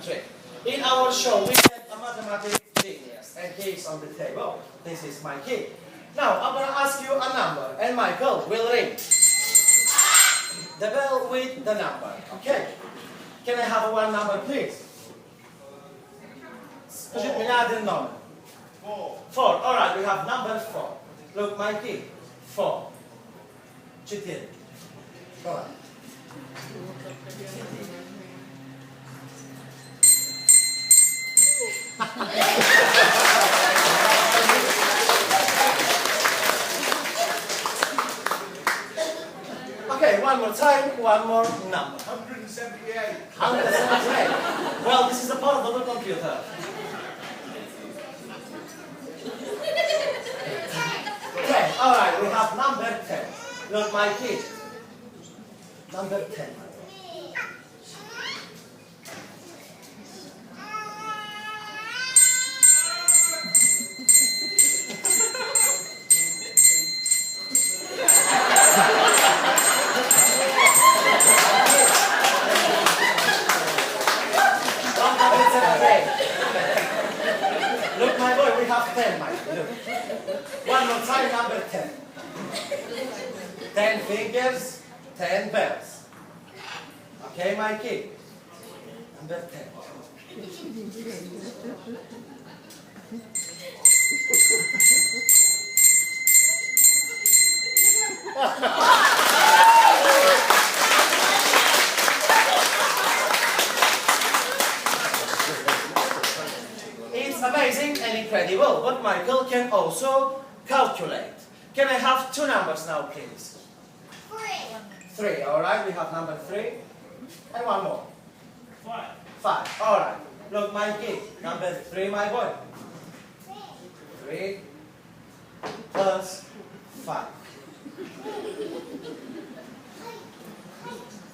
trick. In our show, we have a mathematics genius, and he is on the table. This is my key. Now, I'm going to ask you a number, and Michael will ring the bell with the number. Okay? Can I have one number, please? Скажите мне один номер. 4. All right, we have number 4. Look, Mikey. 4. 4. Go on. Okay, one more time, one more number. 178. 178. Well, this is a part of the computer. Okay, all right, we have number 10. Look, my kid. Number 10. Look, my boy, we have 10, Mike. Look. One more time, number 10. 10 fingers, 10 bells. Okay, Mikey? Number 10. It's amazing and incredible, but Michael can also calculate. Can I have two numbers now, please? 3, all right, we have number 3. And one more. 5, all right. Look, Mikey, number 3, my boy. 3 plus 5.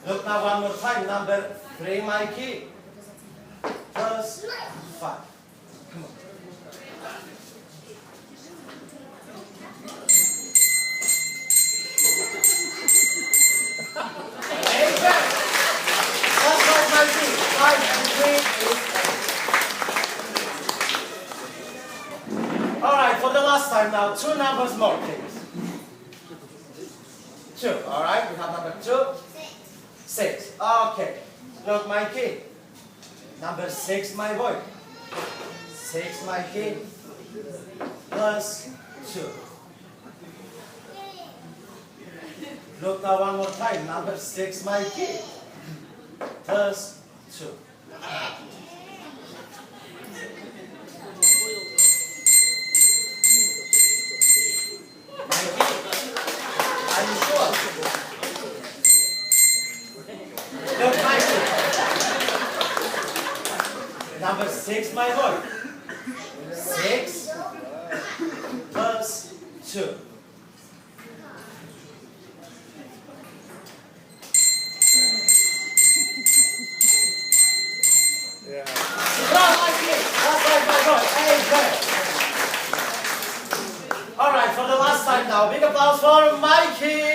Look now one more time, number 3, Mikey, plus 5. Come on. That's right, Mikey. 5 and 3 is 8. All right, for the last time now, two numbers more, please. 2, all right, we have number 2. 6. Okay. Look, my kid. Number 6, my boy. 6, my kid. Plus 2. Look now one more time. Number 6, my kid. Plus 2. My kid. Are you sure? Look, my kid. Number 6, my boy. 6 plus 2. Yeah. Bravo, Mikey. That's right, my boy. Amen. All right, for the last time now, big applause for Mikey.